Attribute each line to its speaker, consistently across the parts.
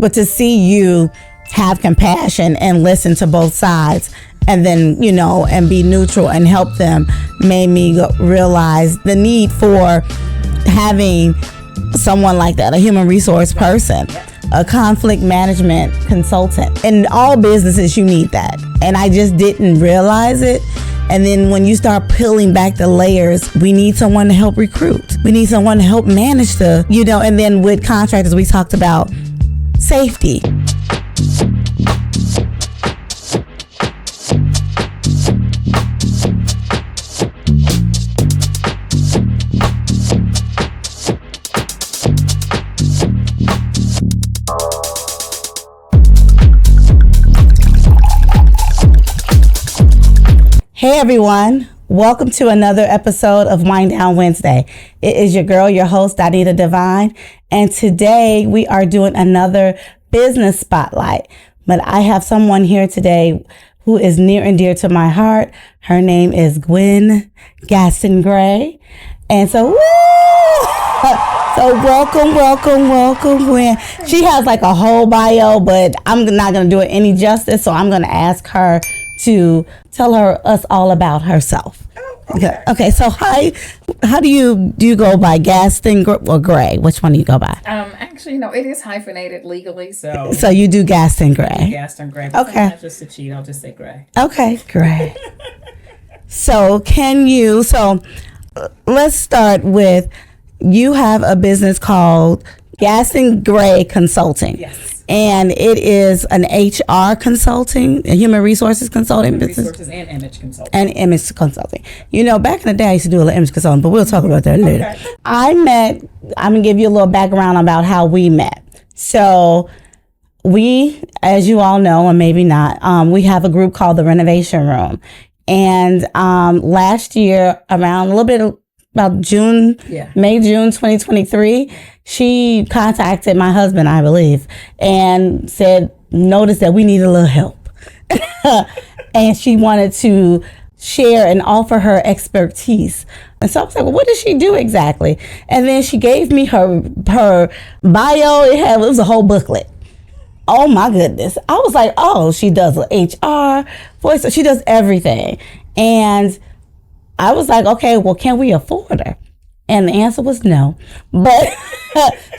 Speaker 1: But to see you have compassion and listen to both sides, and then, and be neutral and help them, made me realize the need for having someone like that, a human resource person, a conflict management consultant. In all businesses, you need that. And I just didn't realize it. And then when you start peeling back the layers, we need someone to help recruit. We need someone to help manage and then with contractors, we talked about safety. Hey everyone, welcome to another episode of Wind Down Wednesday. It is your girl, your host, Donita Divine, and today we are doing another business spotlight. But I have someone here today who is near and dear to my heart. Her name is Gwen Gaston-Gray. And so, welcome, Gwen. She has like a whole bio, but I'm not going to do it any justice, so I'm going to ask her to tell us all about herself. Okay. So how do you go by Gaston or Gray? Which one do you go by?
Speaker 2: Actually, no, it is hyphenated legally, so.
Speaker 1: So you do Gaston Gray.
Speaker 2: Gaston Gray.
Speaker 1: Okay.
Speaker 2: Just to cheat, I'll just say Gray.
Speaker 1: Okay, Gray. So let's start with, you have a business called Gaston Gray Consulting.
Speaker 2: Yes.
Speaker 1: And it is an HR consulting, a human resources consulting business.
Speaker 2: Resources and image consulting.
Speaker 1: And image consulting. Back in the day, I used to do a little image consulting, but we'll talk about that later.
Speaker 2: Okay.
Speaker 1: I'm going to give you a little background about how we met. So we, as you all know, or maybe not, we have a group called the Renovation Room. And last year, around a little bit about May, June 2023, she contacted my husband, I believe, and noticed that we needed a little help. And she wanted to share and offer her expertise. And so I was like, well, what does she do exactly? And then she gave me her bio. It was a whole booklet. Oh my goodness. I was like, oh, she does HR, voice, she does everything. And I was like, okay, well, can we afford her? And the answer was no. But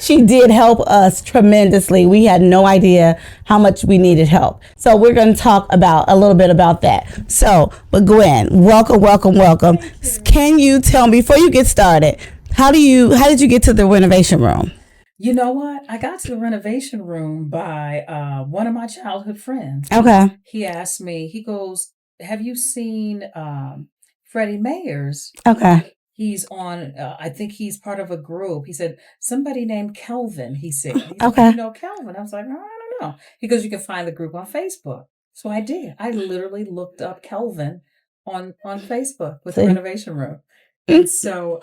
Speaker 1: she did help us tremendously. We had no idea how much we needed help. So we're going to talk a little bit about that. So, but Gwen, welcome. Can you tell me, before you get started, how did you get to the Renovation Room?
Speaker 2: You know what? I got to the Renovation Room by one of my childhood friends.
Speaker 1: Okay.
Speaker 2: He asked me, he goes, have you seen Freddie Mayers?
Speaker 1: Okay.
Speaker 2: He's on, I think he's part of a group. He said, somebody named Kelvin, he said.
Speaker 1: Okay.
Speaker 2: You know Kelvin? I was like, no, I don't know. He goes, you can find the group on Facebook. So I did. I literally looked up Kelvin on Facebook with the Renovation Room. And so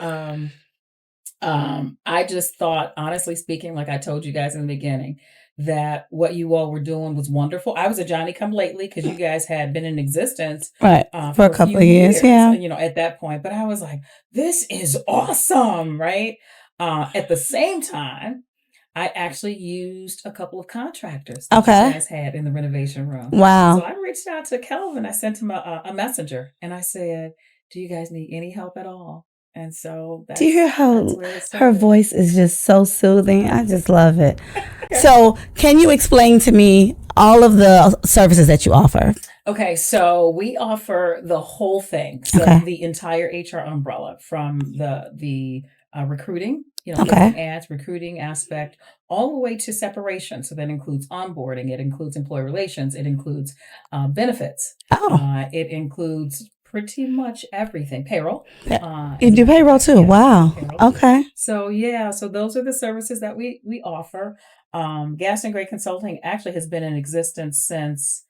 Speaker 2: I just thought, honestly speaking, like I told you guys in the beginning, that what you all were doing was wonderful. I was a Johnny-come-lately because you guys had been in existence
Speaker 1: right for a couple of years, yeah.
Speaker 2: At that point. But I was like, this is awesome, right? At the same time, I actually used a couple of contractors that you guys had in the Renovation Room.
Speaker 1: Wow.
Speaker 2: So I reached out to Kelvin. I sent him a messenger, and I said, do you guys need any help at all? And so
Speaker 1: do you hear how her voice is just so soothing? I just love it. So can you explain to me all of the services that you offer?
Speaker 2: Okay, so we offer the whole thing. So the entire HR umbrella, from the recruiting, ads, recruiting aspect, all the way to separation. So that includes onboarding. It includes employee relations. It includes benefits. It includes pretty much everything. Payroll.
Speaker 1: You do payroll too. Yes, wow. Payroll. Okay.
Speaker 2: So so those are the services that we offer. Gaston Gray Consulting actually has been in existence since,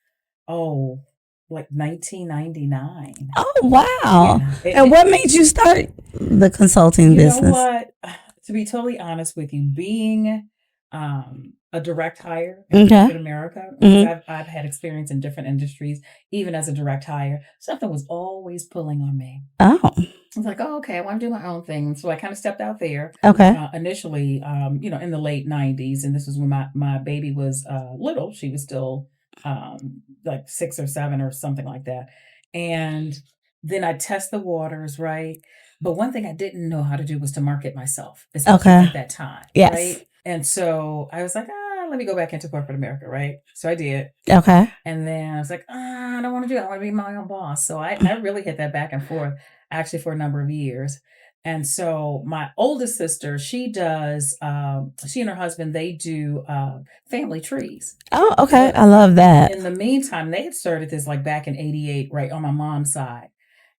Speaker 2: like 1999.
Speaker 1: Oh, wow. Yeah. And what made you start the consulting business?
Speaker 2: You know what? To be totally honest with you, being a direct hire in corporate America. I've had experience in different industries, even as a direct hire. Something was always pulling on me.
Speaker 1: Oh.
Speaker 2: I was like, oh, okay, I want to do my own thing. So I kind of stepped out there.
Speaker 1: Okay.
Speaker 2: Initially, in the late 90s. And this was when my baby was little. She was still like 6 or 7 or something like that. And then I test the waters, right? But one thing I didn't know how to do was to market myself, especially at that time.
Speaker 1: Yes.
Speaker 2: Right? And so I was like, let me go back into corporate America, right? So I did.
Speaker 1: Okay.
Speaker 2: And then I was like, I don't want to do it. I want to be my own boss. So I really hit that back and forth actually for a number of years. And so my oldest sister, she does, she and her husband, they do family trees.
Speaker 1: Oh, okay. I love that.
Speaker 2: In the meantime, they had started this like back in 88, right, on my mom's side.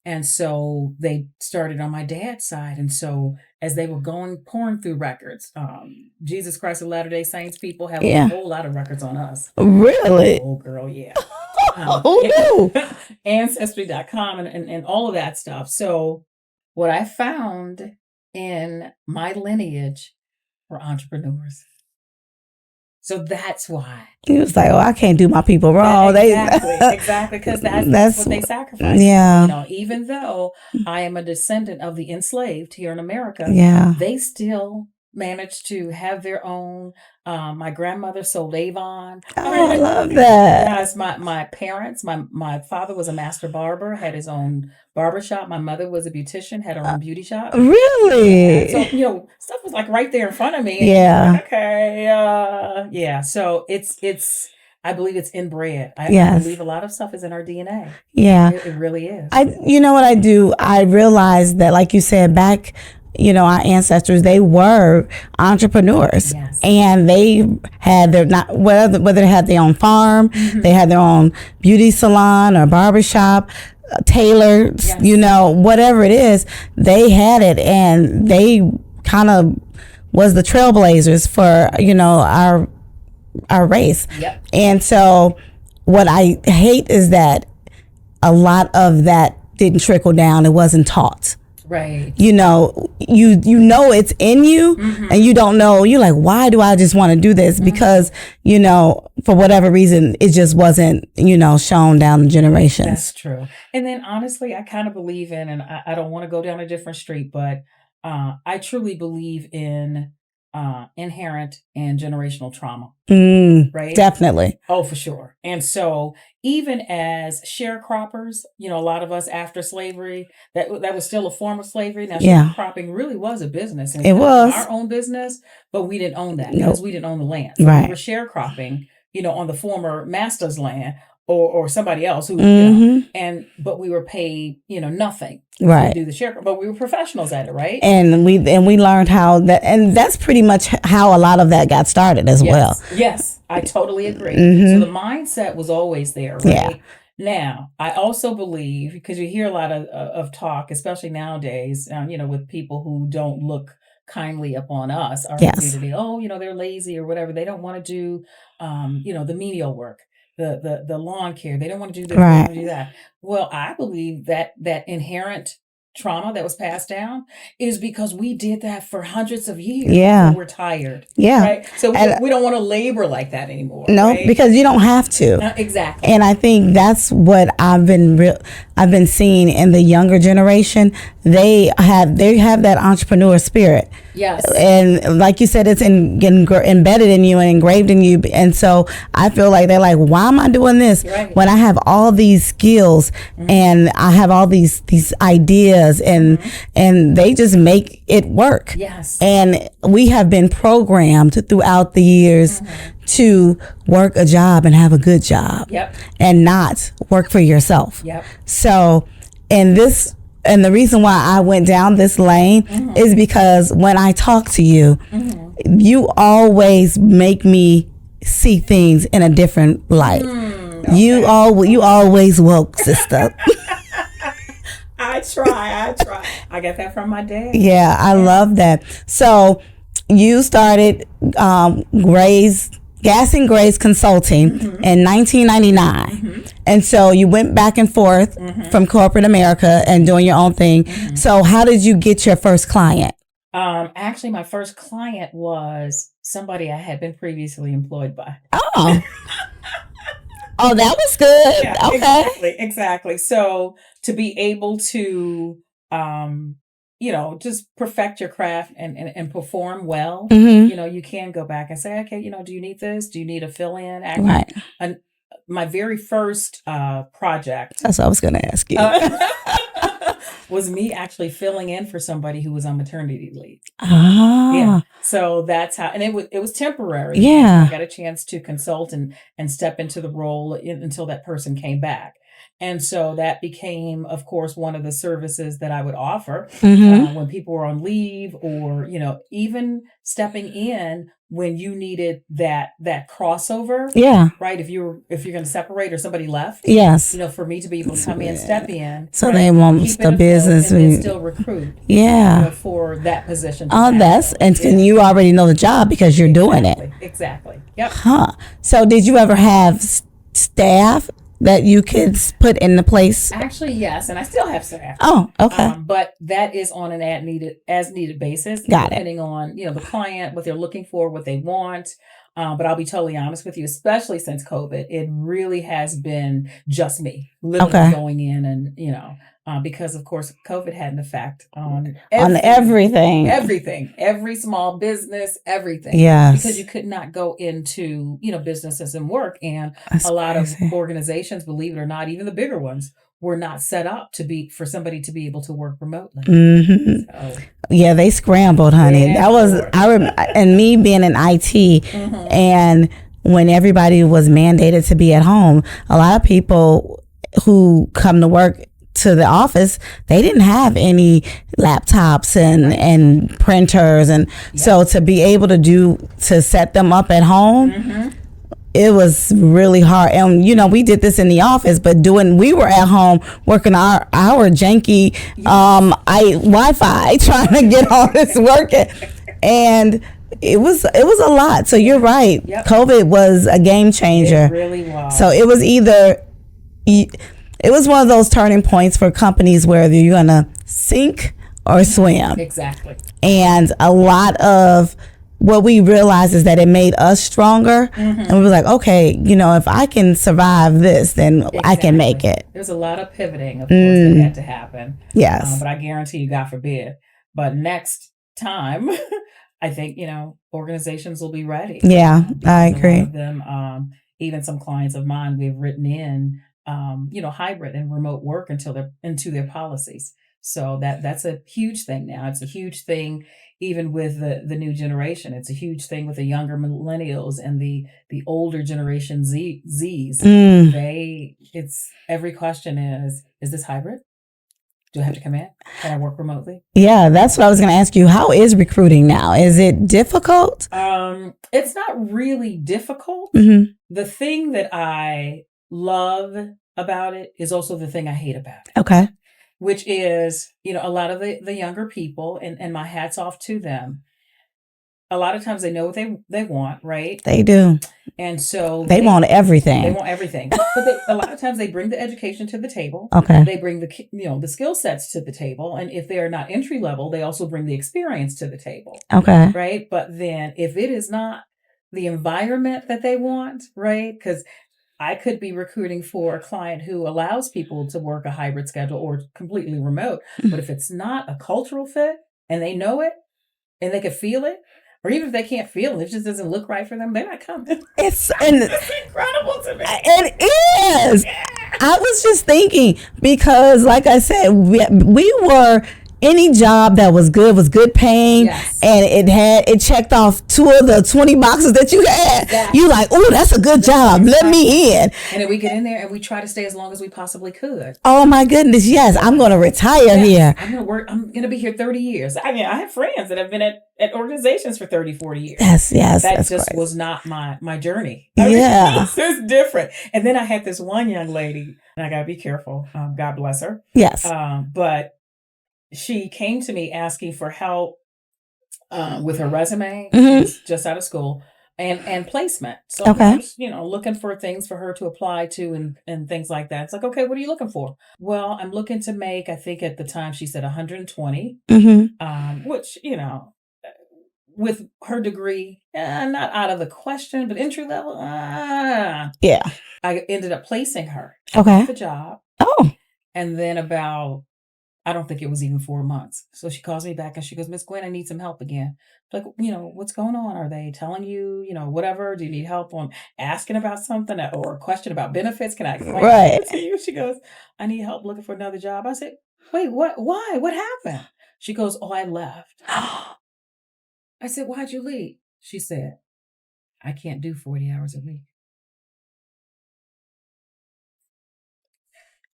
Speaker 2: And so they started on my dad's side. And so as they were pouring through records, Jesus Christ of Latter-day Saints people have a whole lot of records on us.
Speaker 1: Really?
Speaker 2: Oh, girl, yeah.
Speaker 1: No.
Speaker 2: Ancestry.com and all of that stuff. So what I found in my lineage were entrepreneurs. So that's why.
Speaker 1: He was like, oh, I can't do my people wrong.
Speaker 2: Exactly. Because that's what they sacrificed.
Speaker 1: Yeah.
Speaker 2: Even though I am a descendant of the enslaved here in America, they still managed to have their own. My grandmother sold Avon.
Speaker 1: Oh, I love that.
Speaker 2: Yes, my parents, my father was a master barber, had his own barber shop. My mother was a beautician, had her own beauty shop.
Speaker 1: Really?
Speaker 2: So, stuff was like right there in front of me.
Speaker 1: Yeah.
Speaker 2: Okay. So it's, I believe it's inbred. I believe a lot of stuff is in our DNA.
Speaker 1: Yeah.
Speaker 2: It really is.
Speaker 1: You know what I do? I realized that, like you said, back, our ancestors, they were entrepreneurs.
Speaker 2: Yes.
Speaker 1: And they had whether they had their own farm, they had their own beauty salon or barbershop, tailor, whatever it is, they had it, and they kind of was the trailblazers for, our race.
Speaker 2: Yep.
Speaker 1: And so what I hate is that a lot of that didn't trickle down. It wasn't taught.
Speaker 2: Right.
Speaker 1: You know it's in you, and you don't know. You're like, why do I just want to do this? Because, for whatever reason, it just wasn't, shown down the generations.
Speaker 2: That's true. And then honestly, I kind of believe in, and I don't want to go down a different street, but I truly believe in inherent and generational trauma.
Speaker 1: Right? Definitely.
Speaker 2: Oh, for sure. And so even as sharecroppers, a lot of us after slavery, that was still a form of slavery. Now, sharecropping really was a business. And
Speaker 1: it was
Speaker 2: our own business, but we didn't own that because we didn't own the land. So we were sharecropping, on the former master's land or somebody else who, but we were paid, nothing.
Speaker 1: Right.
Speaker 2: To do the share, but we were professionals at it, right?
Speaker 1: And we learned how that, and that's pretty much how a lot of that got started as well.
Speaker 2: Yes, I totally agree. So the mindset was always there, right?
Speaker 1: Yeah.
Speaker 2: Now, I also believe, because you hear a lot of talk, especially nowadays, with people who don't look kindly upon us, our community. Oh, they're lazy or whatever. They don't want to do, the menial work. The lawn care. They don't want to do this, they don't want to do that. Well, I believe that inherent trauma that was passed down is because we did that for hundreds of years.
Speaker 1: Yeah.
Speaker 2: So we're tired.
Speaker 1: Yeah.
Speaker 2: Right? So we don't want to labor like that anymore.
Speaker 1: No,
Speaker 2: right?
Speaker 1: because you don't have to.
Speaker 2: Exactly.
Speaker 1: And I think that's what I've been seeing in the younger generation. They have that entrepreneur spirit.
Speaker 2: Yes.
Speaker 1: And like you said, it's embedded in you and engraved in you. And so I feel like they're like, why am I doing this when I have all these skills and I have all these ideas and they just make it work.
Speaker 2: Yes.
Speaker 1: And we have been programmed throughout the years to work a job and have a good job.
Speaker 2: Yep.
Speaker 1: And not work for yourself.
Speaker 2: Yep.
Speaker 1: So, and the reason why I went down this lane is because when I talk to you, you always make me see things in a different light. Okay. You always woke, sister.
Speaker 2: I try. I got that from my dad.
Speaker 1: Yeah, I love that. So you started Gaston Gray Consulting in 1999. And so you went back and forth from corporate America and doing your own thing. So how did you get your first client?
Speaker 2: Actually, my first client was somebody I had been previously employed by.
Speaker 1: Oh. Oh, that was good.
Speaker 2: Yeah,
Speaker 1: okay.
Speaker 2: Exactly. So to be able to, just perfect your craft and perform well, you can go back and say, okay, do you need this? Do you need a fill in?
Speaker 1: Right.
Speaker 2: My very first project.
Speaker 1: That's what I was going to ask you.
Speaker 2: Was me actually filling in for somebody who was on maternity leave.
Speaker 1: Yeah.
Speaker 2: So that's how, and it was temporary.
Speaker 1: Yeah.
Speaker 2: I got a chance to consult and step into the role until that person came back. And so that became, of course, one of the services that I would offer when people were on leave, or, even stepping in when you needed that crossover.
Speaker 1: Yeah.
Speaker 2: Right. If you're going to separate or somebody left.
Speaker 1: Yes.
Speaker 2: For me to be able to come in, step in.
Speaker 1: So they won't the business.
Speaker 2: And still recruit.
Speaker 1: Yeah.
Speaker 2: For that position.
Speaker 1: And you already know the job because you're doing it.
Speaker 2: Exactly. Yep.
Speaker 1: Huh. So did you ever have staff that you could put in the place?
Speaker 2: Actually, yes, and I still have staff.
Speaker 1: Oh, okay.
Speaker 2: But that is on an as needed basis. Depending on the client, what they're looking for, what they want. But I'll be totally honest with you, especially since COVID, it really has been just me, literally going in and because of course COVID had an effect on everything, every small business, everything.
Speaker 1: Yes.
Speaker 2: Because you could not go into, businesses and work. And a lot of organizations, believe it or not, even the bigger ones, were not set up for somebody to be able to work remotely. So,
Speaker 1: yeah, they scrambled, honey.
Speaker 2: Yeah,
Speaker 1: that was, and me being in IT and when everybody was mandated to be at home, a lot of people who come to work to the office, they didn't have any laptops and printers. And so to be able to set them up at home, it was really hard. And, we did this in the office, but we were at home working our janky Wi-Fi, trying to get all this working. And it was a lot. So you're right. Yep. COVID was a game changer.
Speaker 2: It really was.
Speaker 1: So it was it was one of those turning points for companies where you're going to sink or swim.
Speaker 2: Exactly.
Speaker 1: And a lot of what we realized is that it made us stronger. And we were like, okay, if I can survive this, then I can make it.
Speaker 2: There's a lot of pivoting, of course, that had to happen.
Speaker 1: Yes.
Speaker 2: But I guarantee you, God forbid. But next time, I think, organizations will be ready.
Speaker 1: Yeah, I agree.
Speaker 2: A lot of them, even some clients of mine, we've written in, hybrid and remote work into their policies. So that's a huge thing now. It's a huge thing even with the new generation. It's a huge thing with the younger millennials and the older generation Zs. It's every question is this hybrid? Do I have to come in? Can I work remotely?
Speaker 1: Yeah, that's what I was going to ask you. How is recruiting now? Is it difficult?
Speaker 2: It's not really difficult. The thing that I love about it is also the thing I hate about it.
Speaker 1: Okay.
Speaker 2: Which is, a lot of the younger people, and my hat's off to them. A lot of times they know what they want, right?
Speaker 1: They do.
Speaker 2: And so
Speaker 1: they want everything.
Speaker 2: They want everything. But a lot of times they bring the education to the table.
Speaker 1: Okay.
Speaker 2: They bring the skill sets to the table. And if they're not entry level, they also bring the experience to the table.
Speaker 1: Okay.
Speaker 2: Right. But then if it is not the environment that they want, right? Because I could be recruiting for a client who allows people to work a hybrid schedule or completely remote. But if it's not a cultural fit and they know it and they can feel it, or even if they can't feel it, it just doesn't look right for them, they're not coming.
Speaker 1: It's
Speaker 2: incredible to me.
Speaker 1: It is. Yeah. I was just thinking, because like I said, we were... Any job that was good paying, and it checked off 2 of the 20 boxes that you had. Exactly. You like, oh, that's a good job. Let me in.
Speaker 2: And then we get in there and we try to stay as long as we possibly could.
Speaker 1: Oh my goodness, yes, I'm going to retire here.
Speaker 2: I'm going to be here 30 years. I mean, I have friends that have been at organizations for 30, 40 years.
Speaker 1: Yes.
Speaker 2: That just crazy. Was not my journey. It's different. And then I had this one young lady, and I got to be careful. God bless her.
Speaker 1: Yes.
Speaker 2: But she came to me asking for help with her resume. She was just out of school. and placement. So I was, looking for things for her to apply to and things like that. It's like, okay, what are you looking for? Well, I'm looking to make, I think at the time she said 120, which, with her degree, not out of the question, but entry level,
Speaker 1: yeah.
Speaker 2: I ended up placing her.
Speaker 1: Okay.
Speaker 2: The job.
Speaker 1: Oh.
Speaker 2: And then about, I don't think it was even 4 months. So she calls me back and she goes, Miss Gwen, I need some help again. Like, what's going on? Are they telling you, whatever? Do you need help on asking about something or a question about benefits? Can I explain it to you? She goes, I need help looking for another job. I said, wait, what? Why? What happened? She goes, oh, I left. I said, why'd you leave? She said, I can't do 40 hours a week.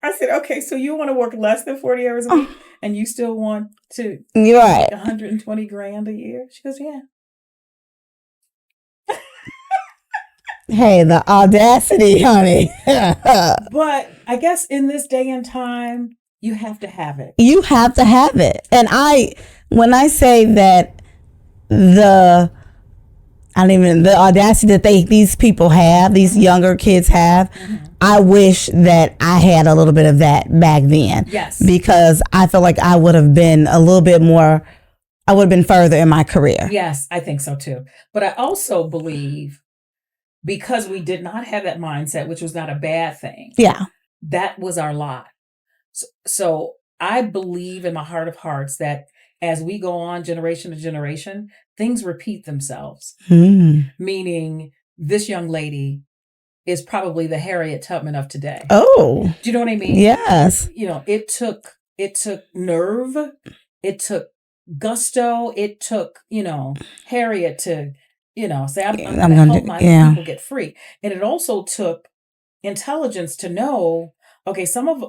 Speaker 2: I said, okay, so you want to work less than 40 hours a week and you still want to make 120 grand a year? She goes, yeah.
Speaker 1: Hey, the audacity, honey.
Speaker 2: But I guess in this day and time, you have to have it.
Speaker 1: You have to have it. And when I say that the audacity that these people have, these younger kids have, I wish that I had a little bit of that back then.
Speaker 2: Yes.
Speaker 1: Because I feel like I would have been further in my career.
Speaker 2: Yes, I think so too. But I also believe because we did not have that mindset, which was not a bad thing.
Speaker 1: Yeah.
Speaker 2: That was our lot. So I believe in my heart of hearts that as we go on generation to generation, things repeat themselves. Meaning this young lady is probably the Harriet Tubman of today.
Speaker 1: Oh.
Speaker 2: Do you know what I mean?
Speaker 1: Yes.
Speaker 2: It took nerve. It took gusto. It took, Harriet to, say, I'm going to help my people get free. And it also took intelligence to know, okay, some of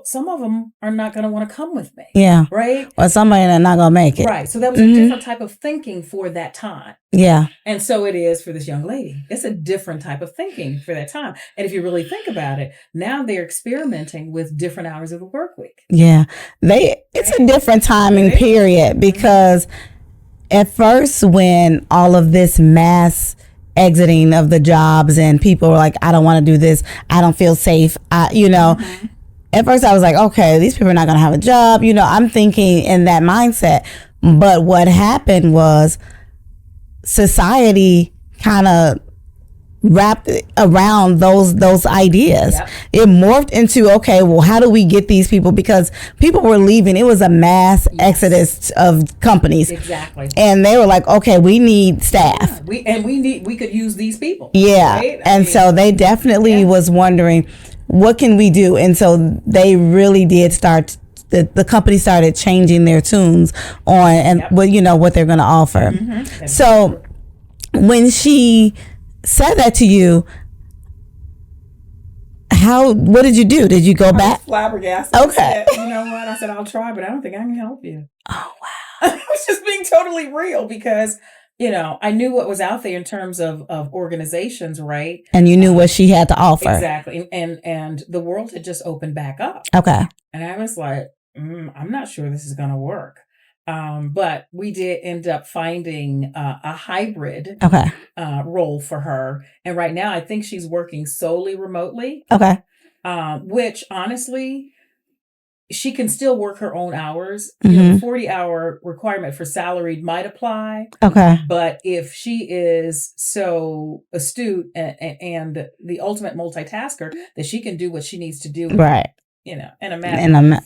Speaker 2: them are not going to want to come with me. Yeah. Right?
Speaker 1: Or somebody that's not going to make it.
Speaker 2: Right. So that was a different type of thinking for that time.
Speaker 1: Yeah.
Speaker 2: And so it is for this young lady. It's a different type of thinking for that time. And if you really think about it, now they're experimenting with different hours of the work week.
Speaker 1: Yeah. It's a different timing period because at first when all of this mass exiting of the jobs and people were like, I don't want to do this. I don't feel safe. At first I was like, okay, these people are not going to have a job. I'm thinking in that mindset. But what happened was society kind of wrapped around those ideas. Yep. It morphed into, okay, well, how do we get these people? Because people were leaving. It was a mass exodus of companies.
Speaker 2: Exactly.
Speaker 1: And they were like, okay, we need staff.
Speaker 2: Yeah, we could use these people.
Speaker 1: Yeah. Right? So they definitely was wondering, what can we do? And so they really did start, the company started changing their tunes on what they're going to offer. So when she said that to you, what did you do? Did you go back?
Speaker 2: I was flabbergasted. Okay. You know what? I said, I'll try, but I don't think I can help you.
Speaker 1: Oh, wow.
Speaker 2: I was just being totally real because, I knew what was out there in terms of organizations, right?
Speaker 1: And you knew what she had to offer.
Speaker 2: Exactly. And the world had just opened back up.
Speaker 1: Okay.
Speaker 2: And I was like, I'm not sure this is going to work. But we did end up finding a hybrid role for her. And right now, I think she's working solely remotely.
Speaker 1: Okay.
Speaker 2: Which honestly, she can still work her own hours. The 40-hour requirement for salaried might apply.
Speaker 1: Okay.
Speaker 2: But if she is so astute and the ultimate multitasker that she can do what she needs to do,
Speaker 1: right?
Speaker 2: In a matter of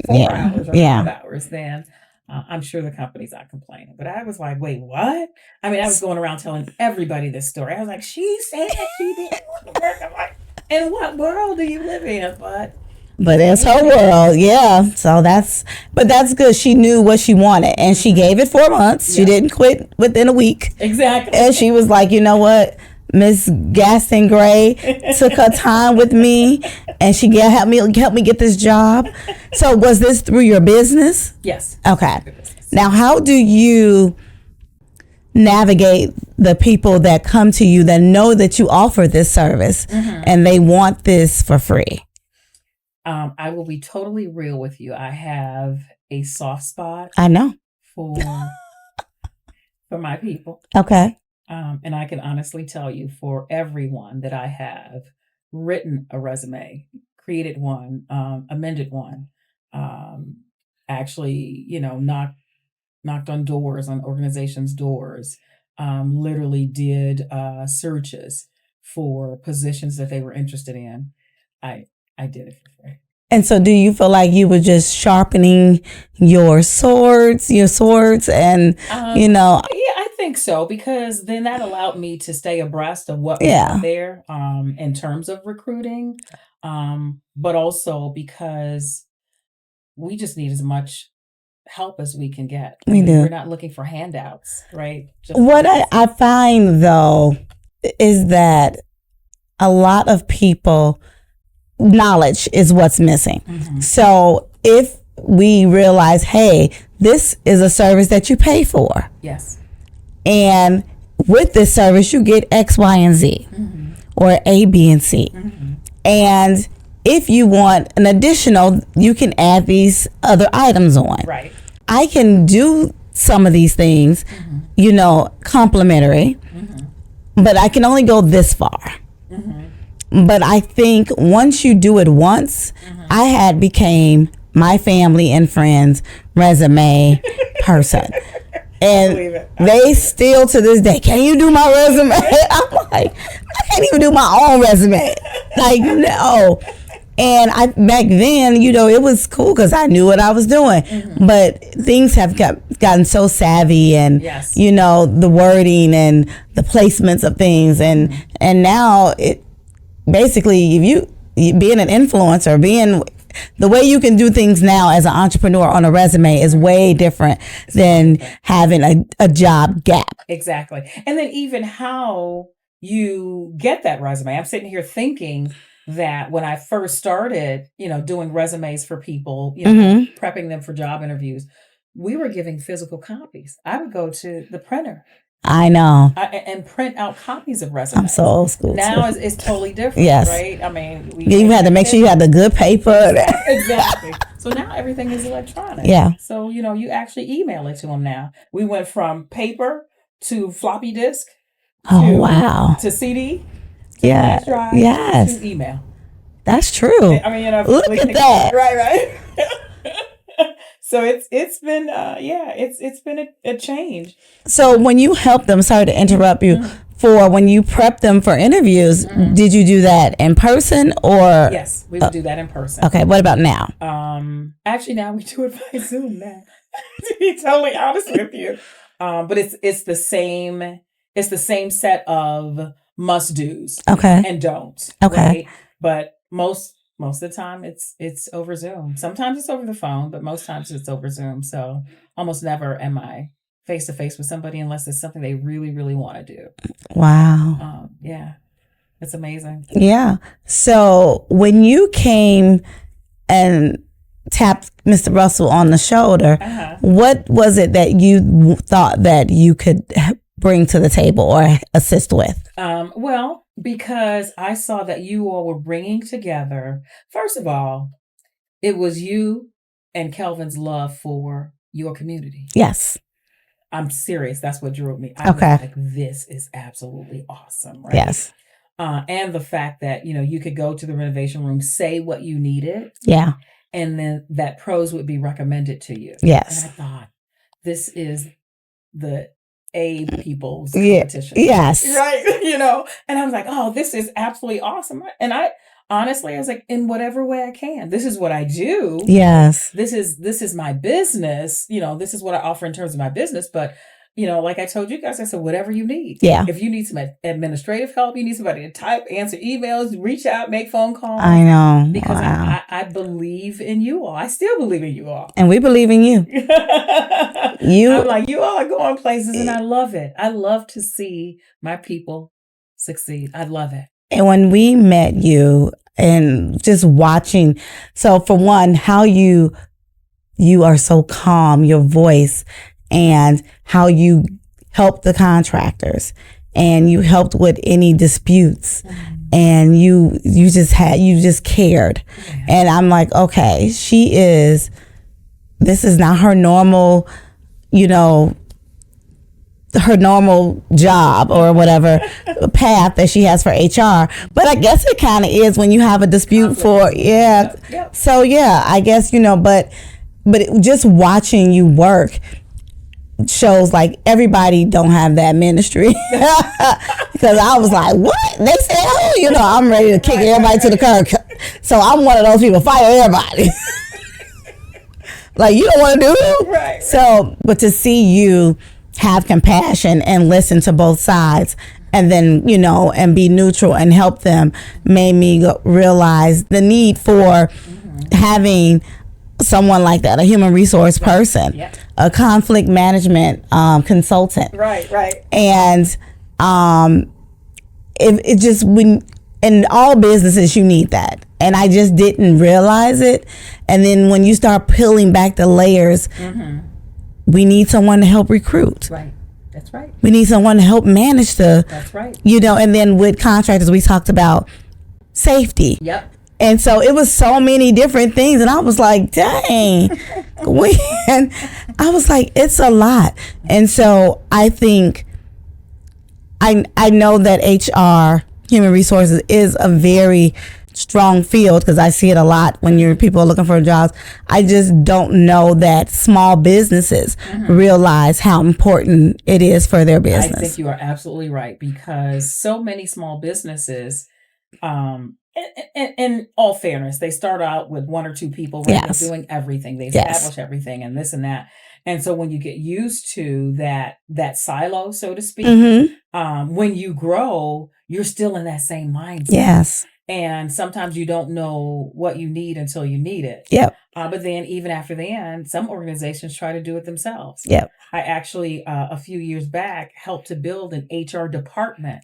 Speaker 2: 4 hours or 5 hours, then I'm sure the company's not complaining. But I was like, wait, what? I mean, I was going around telling everybody this story. I was like, she said she didn't want to work. I'm like, in what world do you live in? But
Speaker 1: it's her world, yeah. So that's good. She knew what she wanted, and she gave it 4 months. She didn't quit within a week.
Speaker 2: Exactly.
Speaker 1: And she was like, you know what? Miss Gaston Gray took her time with me, and she helped me get this job. So was this through your business?
Speaker 2: Yes.
Speaker 1: Okay. Now, how do you navigate the people that come to you that know that you offer this service and they want this for free?
Speaker 2: I will be totally real with you. I have a soft spot.
Speaker 1: I know.
Speaker 2: For my people.
Speaker 1: Okay.
Speaker 2: And I can honestly tell you, for everyone that I have written a resume, created one, amended one, actually, knocked on doors, on organizations' doors, literally did searches for positions that they were interested in. I did it for free.
Speaker 1: And so do you feel like you were just sharpening your swords and,
Speaker 2: Yeah, I think so, because then that allowed me to stay abreast of what was out there in terms of recruiting, but also because we just need as much help as we can get.
Speaker 1: We do.
Speaker 2: We're not looking for handouts, right?
Speaker 1: What I find, though, is that a lot of people, knowledge is what's missing. Mm-hmm. So if we realize, hey, this is a service that you pay for.
Speaker 2: Yes.
Speaker 1: And with this service, you get X, Y, and Z, mm-hmm. or A, B, and C. Mm-hmm. And if you want an additional, you can add these other items on.
Speaker 2: Right.
Speaker 1: I can do some of these things, mm-hmm. Complimentary, mm-hmm. but I can only go this far. Mm-hmm. But I think once you do it once, mm-hmm. I became my family and friends resume person. And they still to this day, can you do my resume? I'm like, I can't even do my own resume. Like, no. And back then, it was cool because I knew what I was doing. Mm-hmm. But things have gotten so savvy, and
Speaker 2: yes.
Speaker 1: The wording and the placements of things, and mm-hmm. and now it basically, if you being an influencer, being the way you can do things now as an entrepreneur on a resume is way different than having a job gap.
Speaker 2: Exactly. And then even how you get that resume. I'm sitting here thinking that when I first started, doing resumes for people,
Speaker 1: mm-hmm.
Speaker 2: prepping them for job interviews, we were giving physical copies. I would go to the printer.
Speaker 1: I know.
Speaker 2: And print out copies of resumes.
Speaker 1: I'm so old school.
Speaker 2: Now it's totally different,
Speaker 1: yes.
Speaker 2: right? I mean,
Speaker 1: you had to make sure you had the good paper.
Speaker 2: Exactly. So now everything is electronic.
Speaker 1: Yeah.
Speaker 2: So, you actually email it to them now. We went from paper to floppy disk.
Speaker 1: Wow.
Speaker 2: To CD.
Speaker 1: Yeah.
Speaker 2: Drive,
Speaker 1: yes.
Speaker 2: to email.
Speaker 1: That's true.
Speaker 2: I mean,
Speaker 1: look at that.
Speaker 2: Right. So it's been it's been a change.
Speaker 1: So when you help them, sorry to interrupt you, mm-hmm. when you prep them for interviews, mm-hmm. did you do that in person or?
Speaker 2: Yes, we would do that in person.
Speaker 1: Okay, what about now?
Speaker 2: Actually now we do it by Zoom now. To be totally honest with you, but it's the same set of must-dos,
Speaker 1: okay,
Speaker 2: and don'ts,
Speaker 1: okay,
Speaker 2: right? But most of the time it's over Zoom. Sometimes it's over the phone, but most times it's over Zoom. So almost never am I face to face with somebody unless it's something they really, really want to do.
Speaker 1: Wow.
Speaker 2: Yeah, it's amazing.
Speaker 1: Yeah. So when you came and tapped Mr. Russell on the shoulder, uh-huh. what was it that you thought that you could bring to the table or assist with?
Speaker 2: Well, because I saw that you all were bringing together, first of all, it was you and Kelvin's love for your community.
Speaker 1: Yes.
Speaker 2: I'm serious. That's what drove me. I was like, this is absolutely awesome. Right?
Speaker 1: Yes.
Speaker 2: And the fact that, you could go to the renovation room, say what you needed.
Speaker 1: Yeah.
Speaker 2: And then that pros would be recommended to you.
Speaker 1: Yes.
Speaker 2: And I thought, this is the people's competition.
Speaker 1: Yes.
Speaker 2: Right. And I was like, oh, this is absolutely awesome. And I was like, in whatever way I can, this is what I do.
Speaker 1: Yes.
Speaker 2: This is my business. This is what I offer in terms of my business. But, like I told you guys, I said, whatever you need.
Speaker 1: Yeah.
Speaker 2: If you need some administrative help, you need somebody to type, answer emails, reach out, make phone calls.
Speaker 1: I know.
Speaker 2: Because
Speaker 1: wow.
Speaker 2: I believe in you all. I still believe in you all.
Speaker 1: And we believe in you.
Speaker 2: I'm like, you all are going places and I love it. I love to see my people succeed. I love it.
Speaker 1: And when we met you and just watching, so for one, how you are so calm, your voice, and how you helped the contractors and you helped with any disputes, mm-hmm. and you just cared. Yeah. And I'm like, okay, this is not her normal, her normal job or whatever path that she has for HR. But I guess it kind of is when you have a dispute for,
Speaker 2: Yep.
Speaker 1: So yeah, I guess, but just watching you work shows like everybody don't have that ministry. Because I was like, what? They said, oh, I'm ready to kick everybody to the curb. So I'm one of those people, fire everybody. Like, you don't want to do it?
Speaker 2: Right.
Speaker 1: So, but to see you have compassion and listen to both sides and then, and be neutral and help them made me realize the need for having someone like that, a human resource person, a conflict management consultant.
Speaker 2: Right.
Speaker 1: And it just, when in all businesses, you need that. And I just didn't realize it. And then when you start peeling back the layers, we need someone to help recruit.
Speaker 2: Right. That's right.
Speaker 1: We need someone to help manage
Speaker 2: That's right.
Speaker 1: And then with contractors, we talked about safety.
Speaker 2: Yep.
Speaker 1: And so it was so many different things. And I was like, dang, Gwen. I was like, it's a lot. And so I think I know that HR, human resources, is a very strong field because I see it a lot when people are looking for jobs. I just don't know that small businesses realize how important it is for their business.
Speaker 2: I think you are absolutely right, because so many small businesses, in all fairness, they start out with one or two people doing everything. They establish everything and this and that. And so when you get used to that silo, so to speak, when you grow, you're still in that same mindset.
Speaker 1: Yes.
Speaker 2: And sometimes you don't know what you need until you need it.
Speaker 1: Yep.
Speaker 2: But then even after the end, some organizations try to do it themselves.
Speaker 1: Yep.
Speaker 2: I actually, a few years back, helped to build an HR department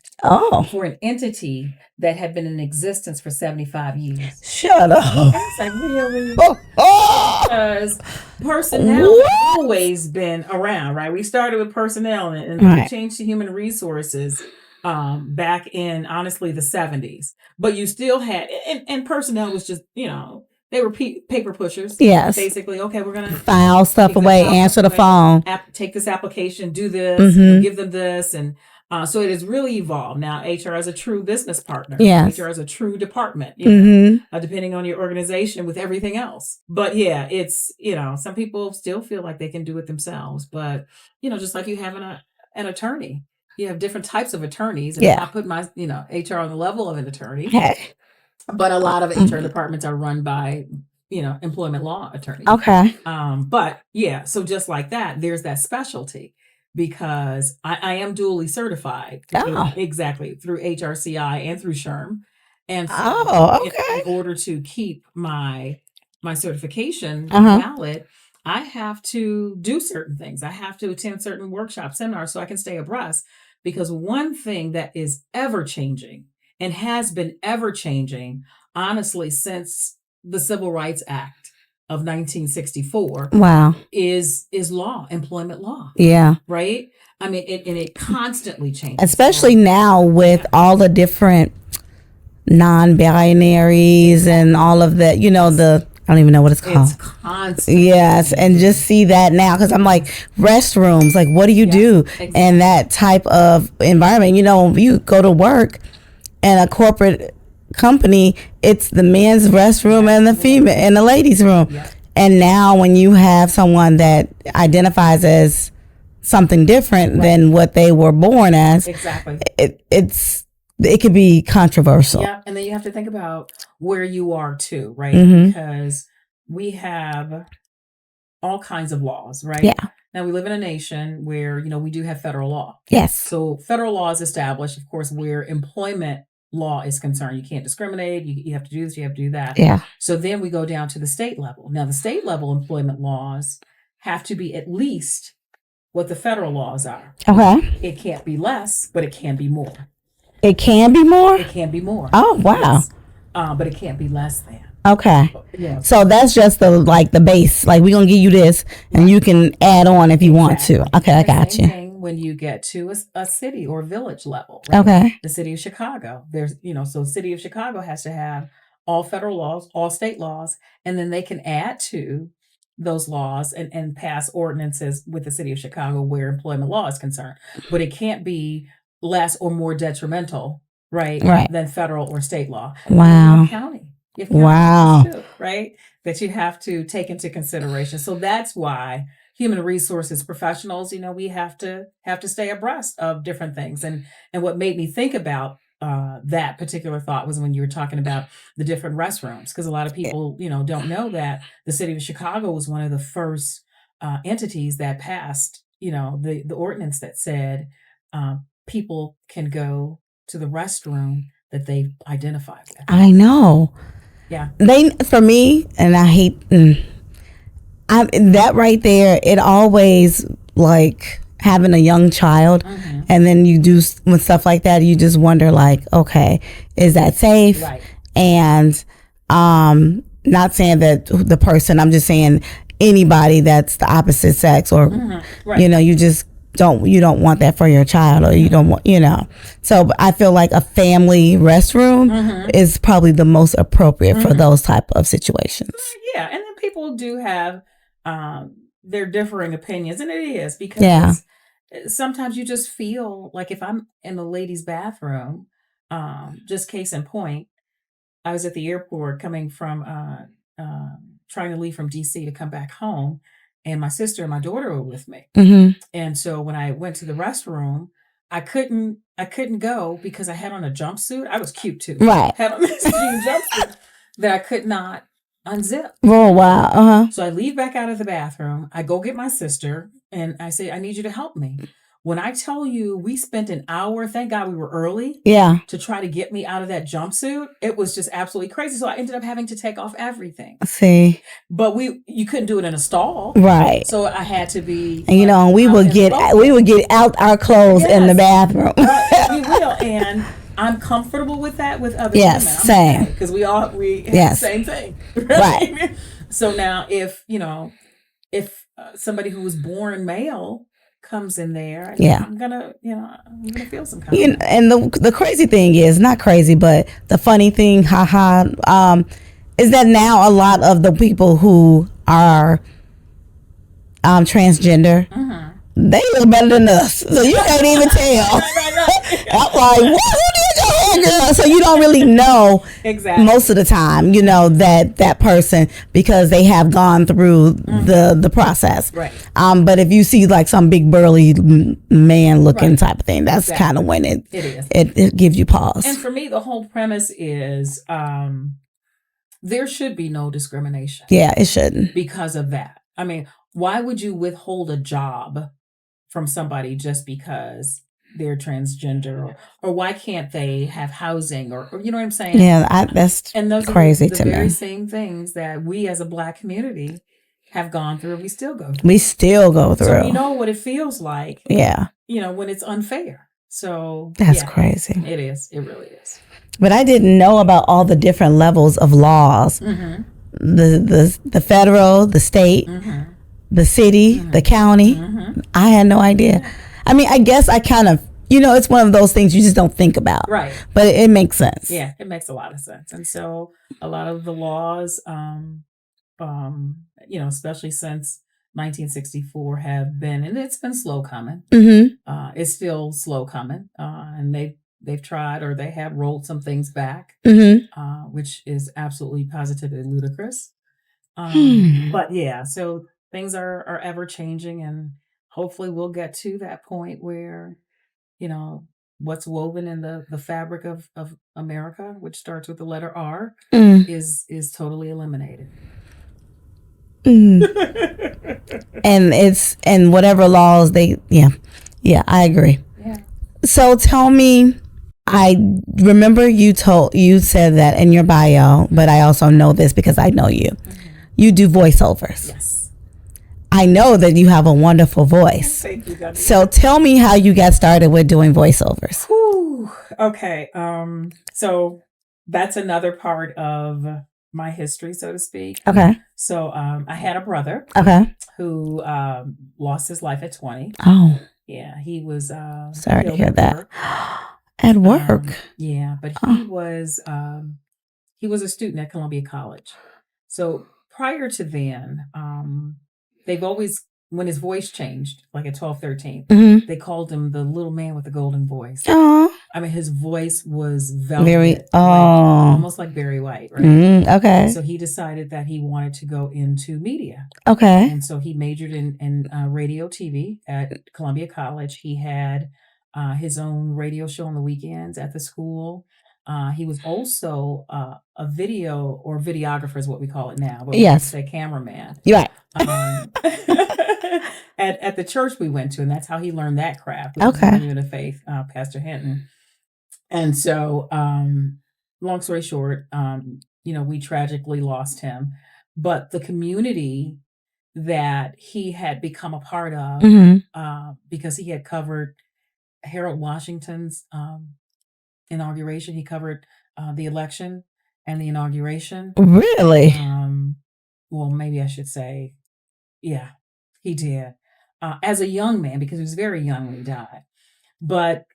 Speaker 2: for an entity that had been in existence for 75 years.
Speaker 1: Shut up.
Speaker 2: It's like, really? Because personnel has always been around, right? We started with personnel and we changed to human resources back in, honestly, the 70s. But you still had, and personnel was just, they were paper pushers.
Speaker 1: Yes.
Speaker 2: Basically, okay, we're going to
Speaker 1: file stuff away, answer the phone.
Speaker 2: Take this application, do this, give them this. And so it has really evolved. Now, HR is a true business partner.
Speaker 1: Yes.
Speaker 2: HR is a true department, depending on your organization with everything else. But yeah, it's, some people still feel like they can do it themselves. But, just like you have an attorney. You have different types of attorneys. And I put my, HR on the level of an attorney.
Speaker 1: Okay.
Speaker 2: But a lot of HR departments are run by, employment law attorneys.
Speaker 1: Okay.
Speaker 2: But yeah, so just like that, there's that specialty because I am dually certified. Exactly. Through HRCI and through SHRM. And so in order to keep my certification valid, I have to do certain things. I have to attend certain workshops, seminars, so I can stay abreast. Because one thing that is ever changing and has been ever changing, honestly, since the Civil Rights Act of 1964, is law, employment law. Yeah. Right? I mean, it constantly changes.
Speaker 1: Especially now with all the different non-binaries and all of that, I don't even know what it's called.
Speaker 2: It's constant.
Speaker 1: Yes, and just see that now because I'm like restrooms. Like, what do you do in that type of environment? You go to work in a corporate company, it's the men's restroom and the female and the ladies' room. Yeah. And now, when you have someone that identifies as something different than what they were born as, it could be controversial.
Speaker 2: Yeah, and then you have to think about where you are too, right? Because we have all kinds of laws, right?
Speaker 1: Yeah.
Speaker 2: Now we live in a nation where, we do have federal law.
Speaker 1: Yes.
Speaker 2: So federal law is established, of course, where employment law is concerned. You can't discriminate. You have to do this, you have to do that.
Speaker 1: Yeah.
Speaker 2: So then we go down to the state level. Now the state level employment laws have to be at least what the federal laws are.
Speaker 1: Okay.
Speaker 2: It can't be less, but it can be more.
Speaker 1: It can be more?
Speaker 2: It can be more.
Speaker 1: Oh, wow.
Speaker 2: Yes. But it can't be less than.
Speaker 1: Okay.
Speaker 2: Yeah.
Speaker 1: So that's just the base. Like, we're going to give you this and you can add on if you want to. Okay, I got you.
Speaker 2: Same thing when you get to a city or village level. Right?
Speaker 1: Okay.
Speaker 2: The city of Chicago. There's, so the city of Chicago has to have all federal laws, all state laws, and then they can add to those laws and pass ordinances with the city of Chicago where employment law is concerned, but it can't be less or more detrimental, right, than federal or state law.
Speaker 1: Wow.
Speaker 2: You have county too, right, that you have to take into consideration. So that's why human resources professionals, we have to stay abreast of different things. And what made me think about that particular thought was when you were talking about the different restrooms, because a lot of people, don't know that the city of Chicago was one of the first entities that passed, the ordinance that said people can go to the restroom that they've identified with.
Speaker 1: I know.
Speaker 2: Yeah.
Speaker 1: For me, and I hate that right there, it always like having a young child, and then you do with stuff like that, you just wonder like, okay, is that safe?
Speaker 2: Right.
Speaker 1: And not saying that the person, I'm just saying anybody that's the opposite sex, or you just don't want that for your child, or you don't want, so I feel like a family restroom is probably the most appropriate for those type of situations.
Speaker 2: Yeah. And then people do have their differing opinions, and it is because sometimes you just feel like, if I'm in the ladies' bathroom, just case in point, I was at the airport coming from trying to leave from DC to come back home, and my sister and my daughter were with me. And so when I went to the restroom, I couldn't go because I had on a jumpsuit. I was cute too.
Speaker 1: Right.
Speaker 2: Had on this jean jumpsuit that I could not unzip.
Speaker 1: Oh, wow.
Speaker 2: So I leave back out of the bathroom. I go get my sister and I say, I need you to help me. When I tell you, we spent an hour, thank God we were early, to try to get me out of that jumpsuit. It was just absolutely crazy. So I ended up having to take off everything.
Speaker 1: See.
Speaker 2: But you couldn't do it in a stall.
Speaker 1: Right.
Speaker 2: So I had to be.
Speaker 1: And we would get out our clothes in the bathroom.
Speaker 2: We will. And I'm comfortable with that with other women.
Speaker 1: Same.
Speaker 2: Because we have the same thing. Right. So now if somebody who was born male comes in there, I'm gonna feel some kind of.
Speaker 1: And the crazy thing is, not crazy, but the funny thing, is that now a lot of the people who are transgender, they look better than us, so you can't even tell. I'm like, what? Who did your hair, girl? So you don't really know
Speaker 2: exactly
Speaker 1: most of the time, that person, because they have gone through the process.
Speaker 2: Right.
Speaker 1: But if you see like some big burly man looking type of thing, that's kind of when it gives you pause.
Speaker 2: And for me, the whole premise is there should be no discrimination.
Speaker 1: Yeah, it shouldn't.
Speaker 2: Because of that. I mean, why would you withhold a job from somebody just because they're transgender, or why can't they have housing, or you know what I'm saying?
Speaker 1: Yeah, that's
Speaker 2: and those
Speaker 1: crazy
Speaker 2: are the
Speaker 1: to me.
Speaker 2: very same things that we as a Black community have gone through. We still go through. So we know what it feels like.
Speaker 1: Yeah.
Speaker 2: When it's unfair. So
Speaker 1: that's crazy.
Speaker 2: It is. It really is.
Speaker 1: But I didn't know about all the different levels of laws. The federal, the state, the city, the county. I had no idea. I mean, I guess I kind of, it's one of those things you just don't think about.
Speaker 2: Right.
Speaker 1: But it makes sense.
Speaker 2: Yeah, it makes a lot of sense. And so a lot of the laws, especially since 1964 have been, and it's been slow coming. It's still slow coming. And they've tried, or they have rolled some things back, which is absolutely positively ludicrous. But yeah, so things are ever changing, and hopefully we'll get to that point where, what's woven in the fabric of America, which starts with the letter R, is totally eliminated. And
Speaker 1: whatever laws I agree.
Speaker 2: Yeah.
Speaker 1: So tell me, I remember you said that in your bio, but I also know this because I know you. You do voiceovers.
Speaker 2: Yes.
Speaker 1: I know that you have a wonderful voice.
Speaker 2: Thank you.
Speaker 1: So tell me how you got started with doing voiceovers.
Speaker 2: Whew. Okay. So that's another part of my history, so to speak.
Speaker 1: Okay.
Speaker 2: So I had a brother.
Speaker 1: Okay.
Speaker 2: Who lost his life at 20.
Speaker 1: Oh.
Speaker 2: Yeah, he was
Speaker 1: sorry to hear that. At work.
Speaker 2: But he was a student at Columbia College. So prior to then, they've always, when his voice changed, like at 12, 13, they called him the little man with the golden voice.
Speaker 1: Oh.
Speaker 2: I mean, his voice was velvet, almost like Barry White, right?
Speaker 1: Okay.
Speaker 2: And so he decided that he wanted to go into media.
Speaker 1: Okay.
Speaker 2: And so he majored in radio TV at Columbia College. He had his own radio show on the weekends at the school. He was also a video or videographer is what we call it now, but we say cameraman.
Speaker 1: Right.
Speaker 2: At the church we went to, and that's how he learned that craft.
Speaker 1: Okay.
Speaker 2: Monument of Faith, Pastor Hinton. And so, long story short, we tragically lost him, but the community that he had become a part of, because he had covered Harold Washington's inauguration, he covered the election and the inauguration.
Speaker 1: Really?
Speaker 2: Well, maybe I should say, yeah, he did. As a young man, because he was very young when he died, but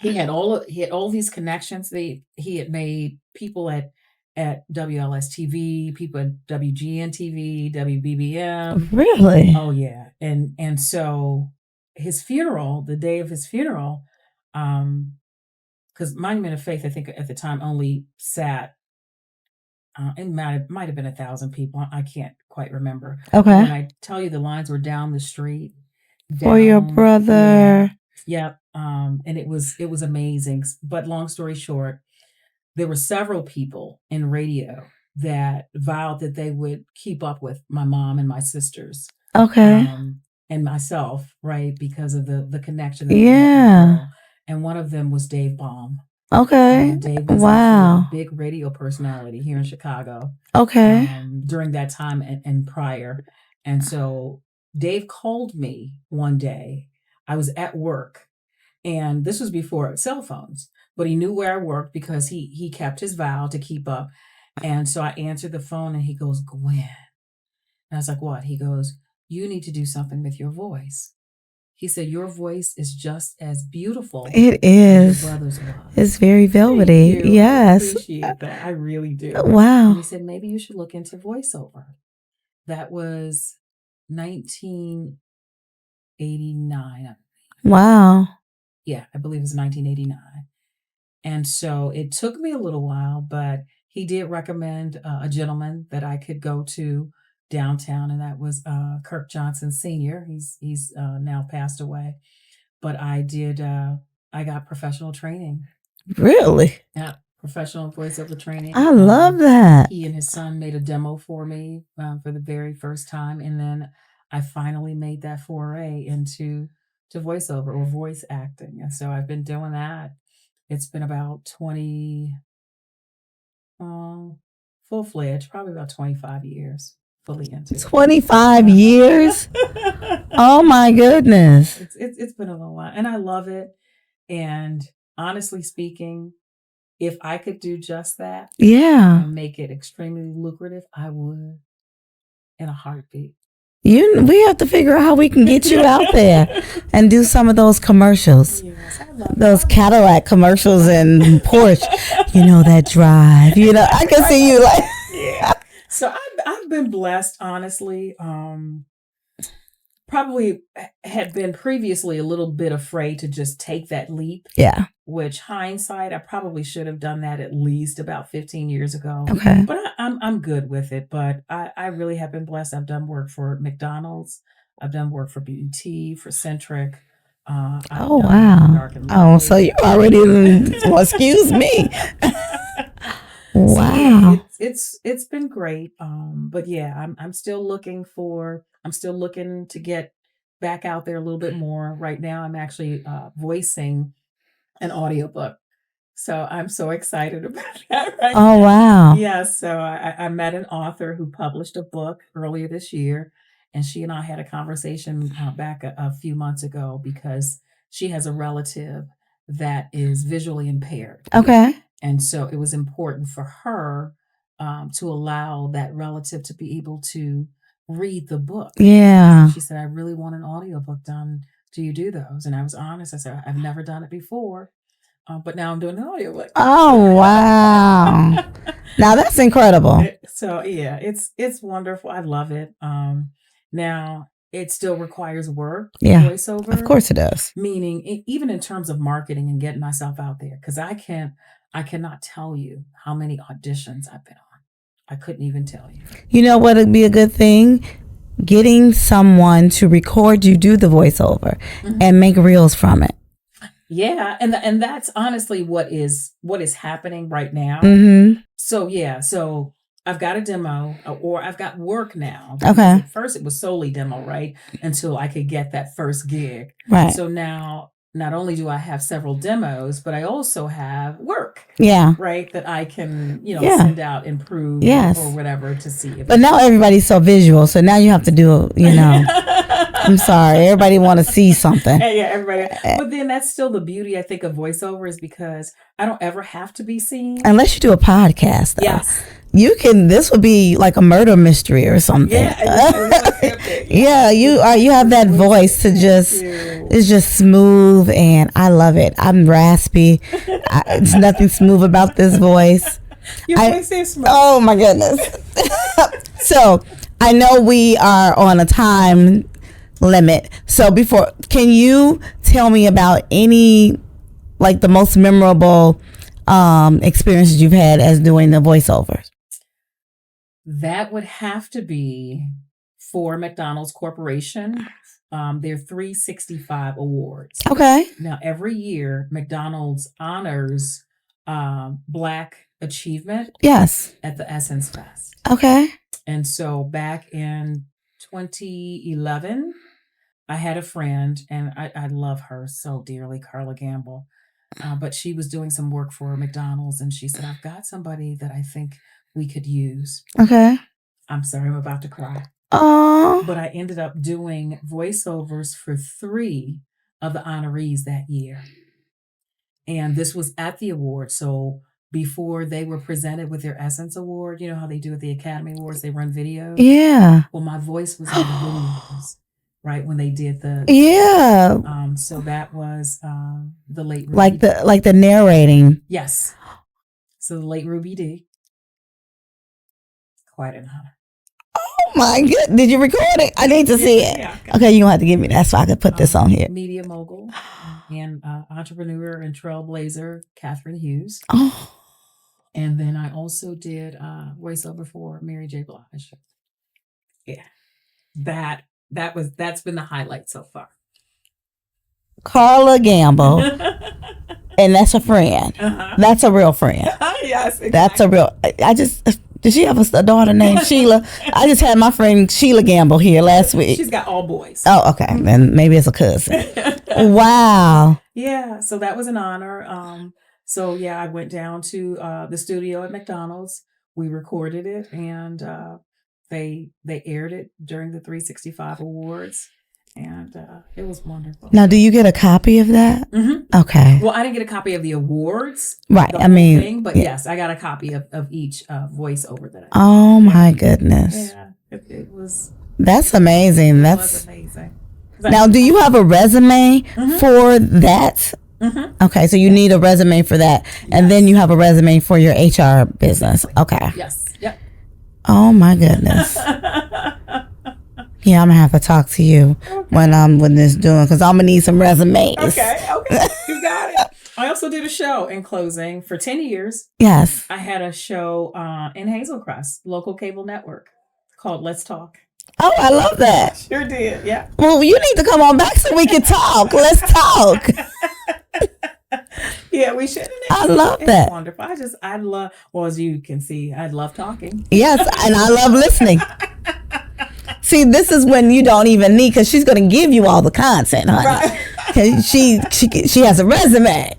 Speaker 2: he had all these connections. He had made people at WLS TV, people at WGN TV, WBBM.
Speaker 1: Really?
Speaker 2: Oh yeah, and so his funeral, the day of his funeral, because Monument of Faith, I think at the time only sat. It might have been 1,000 people. I can't quite remember.
Speaker 1: Okay.
Speaker 2: When I tell you the lines were down the street
Speaker 1: for your brother.
Speaker 2: Yep. And it was amazing. But long story short, there were several people in radio that vowed that they would keep up with my mom and my sisters.
Speaker 1: Okay.
Speaker 2: And myself, right, because of the connection. And one of them was Dave Baum.
Speaker 1: Okay.
Speaker 2: Dave was a big radio personality here in Chicago.
Speaker 1: Okay.
Speaker 2: During that time and prior. And so Dave called me one day. I was at work, and this was before cell phones, but he knew where I worked because he kept his vow to keep up. And so I answered the phone, and he goes, "Gwen." And I was like, "What?" He goes, "You need to do something with your voice." He said, "Your voice is just as beautiful."
Speaker 1: It is.
Speaker 2: As your brother's was.
Speaker 1: It's very velvety. Yes.
Speaker 2: I appreciate that. I really do.
Speaker 1: Wow.
Speaker 2: And he said, "Maybe you should look into voiceover." That was 1989.
Speaker 1: Wow.
Speaker 2: Yeah, I believe it was 1989. And so it took me a little while, but he did recommend a gentleman that I could go to downtown, and that was Kirk Johnson Sr. He's now passed away, but I got professional training.
Speaker 1: Really?
Speaker 2: Yeah, professional voiceover training.
Speaker 1: I love that.
Speaker 2: He and his son made a demo for me for the very first time, and then I finally made that foray into voiceover or voice acting, and so I've been doing that. It's been about 20 full-fledged, probably about 25 years. Fully into
Speaker 1: 25 years. Oh my goodness.
Speaker 2: It's been a little while, and I love it. And honestly speaking, if I could do just that, and make it extremely lucrative, I would, in a heartbeat.
Speaker 1: We have to figure out how we can get you out there and do some of those commercials.
Speaker 2: Yes, I love
Speaker 1: those Cadillac commercials and Porsche. That drive. I can see you like.
Speaker 2: Yeah. So I've been blessed, honestly. Probably had been previously a little bit afraid to just take that leap.
Speaker 1: Yeah.
Speaker 2: Which hindsight, I probably should have done that at least about 15 years ago.
Speaker 1: Okay.
Speaker 2: But I'm good with it. But I really have been blessed. I've done work for McDonald's. I've done work for BET, for Centric.
Speaker 1: Oh wow! Oh, so you already? Well, excuse me. Wow.
Speaker 2: So it's been great. But yeah, I'm still looking to get back out there a little bit more. Right now, I'm actually voicing an audiobook. So I'm so excited about that right now.
Speaker 1: Oh, wow.
Speaker 2: Yeah, so I met an author who published a book earlier this year, and she and I had a conversation back a few months ago because she has a relative that is visually impaired.
Speaker 1: Okay.
Speaker 2: And so it was important for her to allow that relative to be able to read the book.
Speaker 1: Yeah.
Speaker 2: She said, "I really want an audiobook done. Do you do those?" And I was honest. I said, "I've never done it before, but now I'm doing an audiobook."
Speaker 1: Oh, wow. Now that's incredible.
Speaker 2: So yeah, it's wonderful. I love it. Now it still requires work.
Speaker 1: Yeah,
Speaker 2: voiceover,
Speaker 1: of course it does.
Speaker 2: Meaning, even in terms of marketing and getting myself out there, because I cannot tell you how many auditions I've been on. I couldn't even tell you.
Speaker 1: You know what would be a good thing? Getting someone to record you do the voiceover and make reels from it.
Speaker 2: Yeah, and that's honestly what is happening right now. So I've got a demo, or I've got work now.
Speaker 1: Okay.
Speaker 2: At first it was solely demo, right? Until I could get that first gig.
Speaker 1: Right.
Speaker 2: So now not only do I have several demos, but I also have work.
Speaker 1: Yeah.
Speaker 2: Right. That I can, send out, improve, or whatever to see.
Speaker 1: But now everybody's so visual, so now you have to do, I'm sorry, everybody want to see something.
Speaker 2: Yeah, everybody. But then that's still the beauty, I think, of voiceover, is because I don't ever have to be seen.
Speaker 1: Unless you do a podcast, though.
Speaker 2: Yes.
Speaker 1: This would be like a murder mystery or something. Yeah, you have that voice to it's just smooth, and I love it. I'm raspy. There's nothing smooth about this voice.
Speaker 2: Your voice is smooth.
Speaker 1: Oh my goodness. So I know we are on a time limit. So can you tell me about any, like, the most memorable experiences you've had as doing the voiceovers?
Speaker 2: That would have to be for McDonald's Corporation. Their 365 awards.
Speaker 1: Okay.
Speaker 2: Now, every year, McDonald's honors Black achievement.
Speaker 1: Yes.
Speaker 2: At the Essence Fest.
Speaker 1: Okay.
Speaker 2: And so back in 2011, I had a friend, and I love her so dearly, Carla Gamble. But she was doing some work for McDonald's, and she said, I've got somebody that I think we could use.
Speaker 1: Okay.
Speaker 2: I'm sorry, I'm about to cry.
Speaker 1: Oh.
Speaker 2: But I ended up doing voiceovers for 3 of the honorees that year. And this was at the award. So before they were presented with their Essence Award, you know how they do at the Academy Awards, they run videos?
Speaker 1: Yeah.
Speaker 2: Well, my voice was in the videos, right, when they did the...
Speaker 1: Yeah.
Speaker 2: So that was the late Ruby
Speaker 1: like
Speaker 2: D.
Speaker 1: like the narrating.
Speaker 2: Yes. So the late Ruby D. Quite an honor.
Speaker 1: Oh my God. Did you record it? I need to see it.
Speaker 2: Yeah.
Speaker 1: Okay, you're going to have to give me that so I can put this on here.
Speaker 2: Media mogul and entrepreneur and trailblazer, Catherine Hughes.
Speaker 1: Oh.
Speaker 2: And then I also did voiceover for Mary J. Blige. Yeah. That's been the highlight so far.
Speaker 1: Carla Gamble. And that's a friend. That's a real friend.
Speaker 2: Yes, exactly.
Speaker 1: That's a real... Did she have a daughter named Sheila? I just had my friend Sheila Gamble here last week.
Speaker 2: She's got all boys.
Speaker 1: Oh, okay. Then maybe it's a cousin. Wow.
Speaker 2: Yeah. So that was an honor. So yeah, I went down to the studio at McDonald's. We recorded it, and they aired it during the 365 awards. And it was wonderful.
Speaker 1: Now, do you get a copy of that?
Speaker 2: Mm-hmm.
Speaker 1: Okay.
Speaker 2: Well, I didn't get a copy of the awards.
Speaker 1: Right.
Speaker 2: The whole thing, but yes, I got a copy of each voiceover that I did.
Speaker 1: Oh, my goodness.
Speaker 2: Yeah, it was.
Speaker 1: That's amazing.
Speaker 2: Was amazing.
Speaker 1: Now, do you have a resume for that? Mm-hmm. Okay, so you need a resume for that. And then you have a resume for your HR business. Okay.
Speaker 2: Yes. Yep.
Speaker 1: Oh, my goodness. Yeah, I'm gonna have to talk to you when this doing, because I'm gonna need some resumes.
Speaker 2: Okay, you got it. I also did a show in closing for 10 years.
Speaker 1: Yes,
Speaker 2: I had a show in Hazel Crest, local cable network, called Let's Talk.
Speaker 1: Oh, I love that.
Speaker 2: Sure did. Yeah.
Speaker 1: Well, you need to come on back so we can talk. Let's talk.
Speaker 2: Yeah, we should.
Speaker 1: I love that.
Speaker 2: Wonderful. I love. Well, as you can see, I love talking.
Speaker 1: Yes, and I love listening. See, this is when you don't even need, because she's going to give you all the content, honey. Right. She has a resume,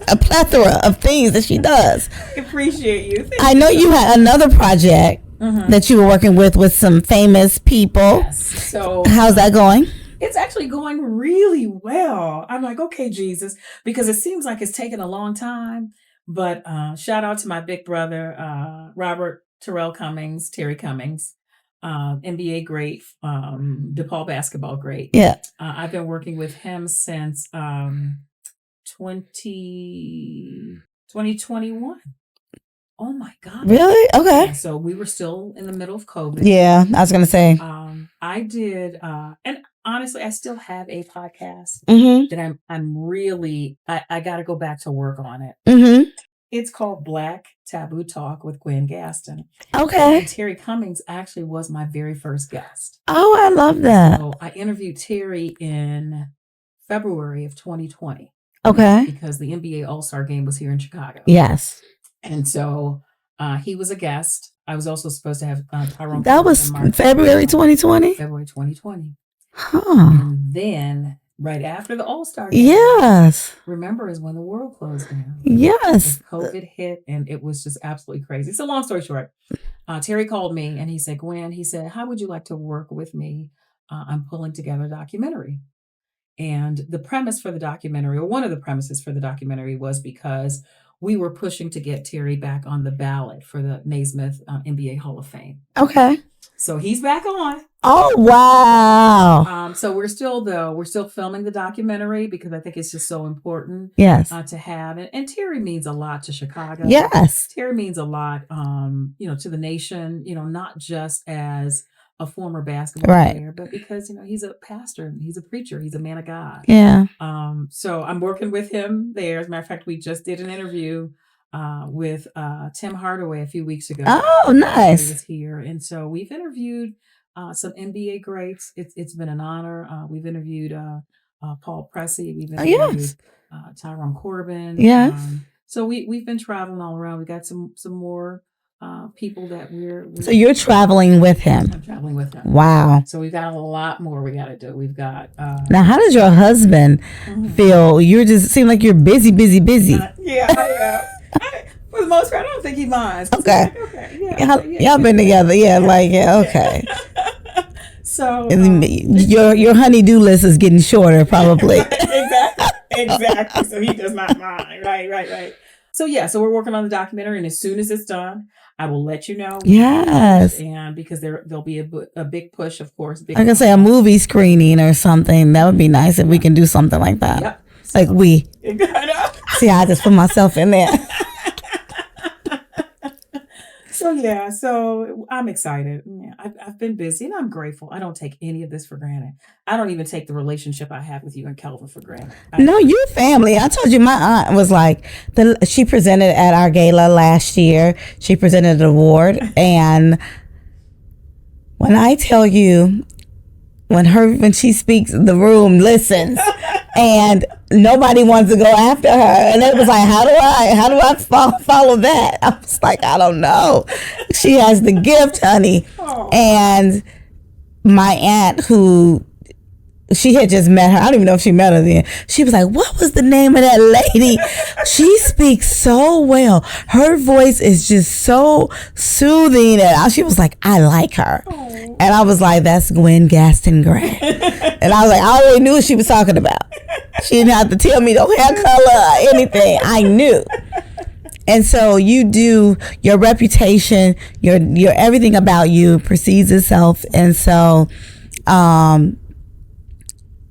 Speaker 1: a plethora of things that she does.
Speaker 2: I appreciate you.
Speaker 1: I know you had another project that you were working with some famous people.
Speaker 2: Yes. So
Speaker 1: how's that going?
Speaker 2: It's actually going really well. I'm like, okay, Jesus, because it seems like it's taken a long time. But shout out to my big brother, Robert Terrell Cummings, Terry Cummings. NBA great, DePaul basketball great.
Speaker 1: Yeah.
Speaker 2: I've been working with him since 2021. Oh my God.
Speaker 1: Really? Okay.
Speaker 2: Yeah, so we were still in the middle of COVID.
Speaker 1: Yeah, I was going to say.
Speaker 2: I did, and honestly, I still have a podcast
Speaker 1: Mm-hmm.
Speaker 2: that I'm really, I got to go back to work on it.
Speaker 1: Mm-hmm.
Speaker 2: It's called Black Taboo Talk with Gwen Gaston.
Speaker 1: Okay.
Speaker 2: And Terry Cummings actually was my very first guest.
Speaker 1: Oh, I love that.
Speaker 2: So I interviewed Terry in February of 2020.
Speaker 1: Okay.
Speaker 2: Because the NBA All-Star Game was here in Chicago.
Speaker 1: Yes.
Speaker 2: And so he was a guest. I was also supposed to have Tyrone.
Speaker 1: That was February 2020?
Speaker 2: February 2020.
Speaker 1: Huh.
Speaker 2: And then right after the All-Star Game.
Speaker 1: Yes.
Speaker 2: Remember is when the world closed down.
Speaker 1: Yes.
Speaker 2: COVID hit and it was just absolutely crazy. So long story short, Terry called me and he said, Gwen, he said, how would you like to work with me? I'm pulling together a documentary. And the premise for the documentary, or one of the premises for the documentary, was because we were pushing to get Terry back on the ballot for the Naismith NBA Hall of Fame.
Speaker 1: Okay.
Speaker 2: So he's back on.
Speaker 1: Oh, wow.
Speaker 2: So we're still filming the documentary because I think it's just so important.
Speaker 1: Yes.
Speaker 2: To have it. And Terry means a lot to Chicago.
Speaker 1: Yes.
Speaker 2: Terry means a lot, to the nation, not just as a former basketball player, but because, he's a pastor, he's a preacher, he's a man of God.
Speaker 1: Yeah.
Speaker 2: So I'm working with him there. As a matter of fact, we just did an interview with Tim Hardaway a few weeks ago.
Speaker 1: Oh, nice.
Speaker 2: He was here. And so we've interviewed some NBA greats. It's been an honor. We've interviewed Paul Pressey. We've interviewed Tyrone Corbin.
Speaker 1: Yes.
Speaker 2: So we've been traveling all around. We got some more people that we're
Speaker 1: So you're traveling with him.
Speaker 2: I'm traveling with him.
Speaker 1: Wow.
Speaker 2: So we've got a lot more we got to do. We've got
Speaker 1: now how does your husband feel? You just seem like you're busy.
Speaker 2: Yeah, I am. For the most part, I don't think he minds.
Speaker 1: Okay.
Speaker 2: Like, okay.
Speaker 1: Y'all been together. Yeah, okay.
Speaker 2: So
Speaker 1: your honey-do list is getting shorter probably.
Speaker 2: Exactly. So he does not mind. Right. So so we're working on the documentary, and as soon as it's done, I will let you know.
Speaker 1: Yes.
Speaker 2: And because there'll be a big push, of course.
Speaker 1: I can say a movie screening or something. That would be nice if we can do something like that.
Speaker 2: Yep.
Speaker 1: Like we. See, I just put myself in there.
Speaker 2: So I'm excited. Yeah, I've been busy and I'm grateful. I don't take any of this for granted. I don't even take the relationship I have with you and Kelvin for granted.
Speaker 1: No, you're family. I told you my aunt was like, she presented at our gala last year. She presented an award. And when I tell you, when she speaks, the room listens. And nobody wants to go after her. And it was like, how do I follow that? I was like, I don't know. She has the gift, honey. Oh. And my aunt, who she had just met her, I don't even know if she met her then. She was like, what was the name of that lady? She speaks so well. Her voice is just so soothing. And she was like, I like her. Oh. And I was like, that's Gwen Gaston-Gray. And I was like, I already knew what she was talking about. She didn't have to tell me the hair color or anything. I knew. And so you do, your reputation, your everything about you precedes itself. And so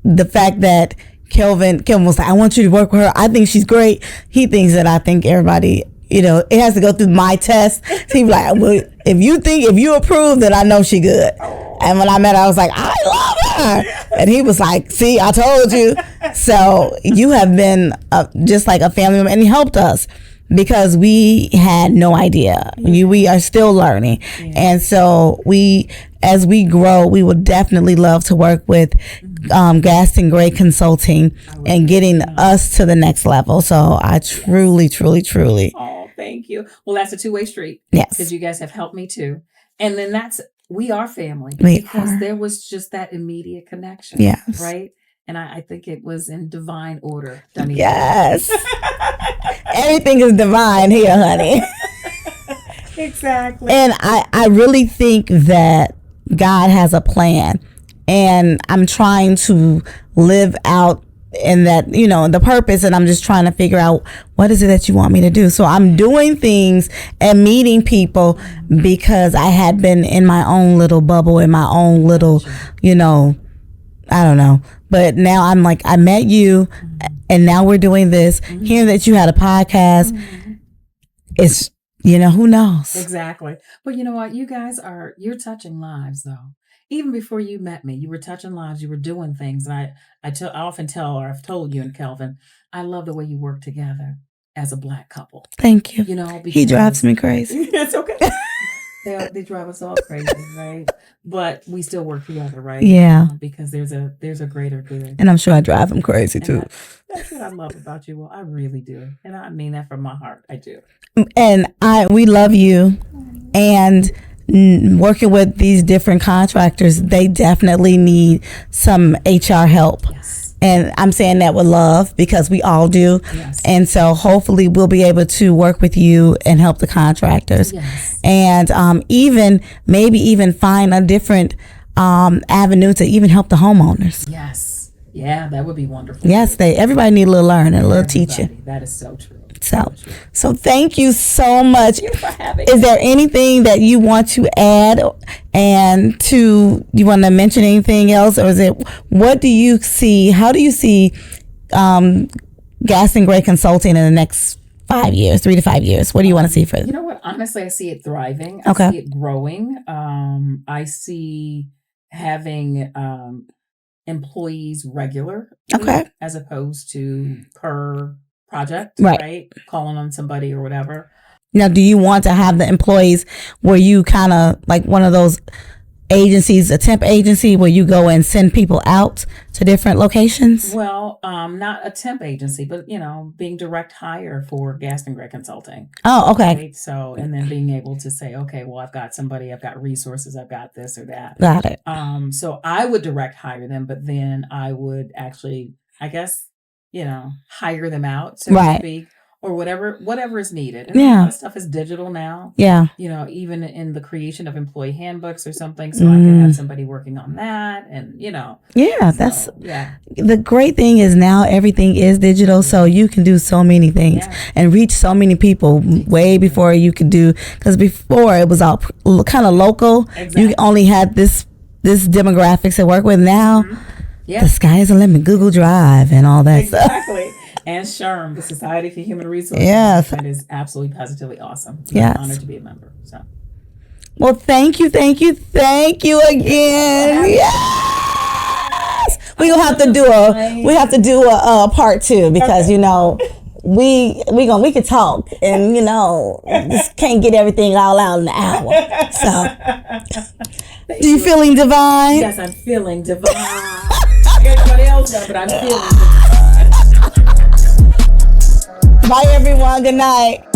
Speaker 1: the fact that Kelvin was like, I want you to work with her. I think she's great. He thinks that I think everybody, it has to go through my test. So he's like, well, if you approve, then I know she good. And when I met her, I was like, I love her. And he was like, see, I told you. So you have been just like a family member, and he helped us because we had no idea. We are still learning. Yeah. And so as we grow, we would definitely love to work with Gaston Gray Consulting and getting us to the next level. So I truly.
Speaker 2: Oh, thank you. Well, that's a two-way street.
Speaker 1: Yes.
Speaker 2: Because you guys have helped me too. And then we are family. There was just that immediate connection.
Speaker 1: Yes.
Speaker 2: Right? And I think it was in divine order. Dunny.
Speaker 1: Yes. Everything is divine here, honey.
Speaker 2: Exactly.
Speaker 1: And I really think that God has a plan. And I'm trying to live out in that, the purpose. And I'm just trying to figure out, what is it that you want me to do? So I'm doing things and meeting people because I had been in my own little bubble, in my own little, I don't know. But now I'm like, I met you and now we're doing this. Hearing that you had a podcast, Who knows?
Speaker 2: Exactly. But you know what? You guys you're touching lives though. Even before you met me, you were touching lives. You were doing things. And I often tell, or I've told you and Kelvin, I love the way you work together as a Black couple.
Speaker 1: Thank you.
Speaker 2: Because
Speaker 1: he drives me crazy.
Speaker 2: It's okay. They drive us all crazy, right? But we still work together, right?
Speaker 1: Yeah.
Speaker 2: Because there's a greater good.
Speaker 1: And I'm sure I drive him crazy too.
Speaker 2: That's what I love about you. Well, I really do. And I mean that from my heart. I do.
Speaker 1: And we love you. And working with these different contractors, they definitely need some HR help.
Speaker 2: Yes.
Speaker 1: And I'm saying that with love because we all do.
Speaker 2: Yes.
Speaker 1: And so hopefully we'll be able to work with you and help the contractors.
Speaker 2: Yes.
Speaker 1: And maybe even find a different avenue to even help the homeowners.
Speaker 2: Yes. Yeah, that would be wonderful.
Speaker 1: Yes, everybody need a little learning, a little teaching.
Speaker 2: That is so true.
Speaker 1: So thank you so much.
Speaker 2: Thank you for having
Speaker 1: Is there anything that you want to add you want to mention anything else? Or is it, what do you see, how do you see Gaston Gray Consulting in the next 5 years, 3 to 5 years? What do you want to see for it?
Speaker 2: You know what? Honestly, I see it thriving.
Speaker 1: Okay.
Speaker 2: I see it growing. I see having employees regular.
Speaker 1: Okay.
Speaker 2: As opposed to per project,
Speaker 1: right?
Speaker 2: Calling on somebody or whatever.
Speaker 1: Now, do you want to have the employees where you kind of like one of those agencies, a temp agency where you go and send people out to different locations?
Speaker 2: Well, not a temp agency, but being direct hire for Gaston Gray Consulting.
Speaker 1: Oh, okay.
Speaker 2: Right? So, and then being able to say, okay, well, I've got somebody, I've got resources, I've got this or that.
Speaker 1: Got it.
Speaker 2: So I would direct hire them, but then I would actually, I guess, hire them out, so to speak, or whatever is needed. And a lot of stuff is digital now.
Speaker 1: Yeah.
Speaker 2: Even in the creation of employee handbooks or something, so I can have somebody working on that, and
Speaker 1: Yeah, the great thing is now everything is digital, so you can do so many things and reach so many people way before you could do, because before it was all kind of local. Exactly. You only had this demographics to work with. Now. Yeah. The sky is the limit. Google Drive and all that stuff.
Speaker 2: Exactly. And SHRM, the Society for Human Resources.
Speaker 1: Yes.
Speaker 2: That is absolutely positively awesome.
Speaker 1: Yes.
Speaker 2: I'm honored to be a member. So.
Speaker 1: Well, thank you again. Yes. We have to do a part 2 because we could talk and just can't get everything all out in an hour. So do you feeling divine?
Speaker 2: Yes, I'm feeling divine. Everybody else does, but I'm feeling divine.
Speaker 1: Bye everyone. Good night.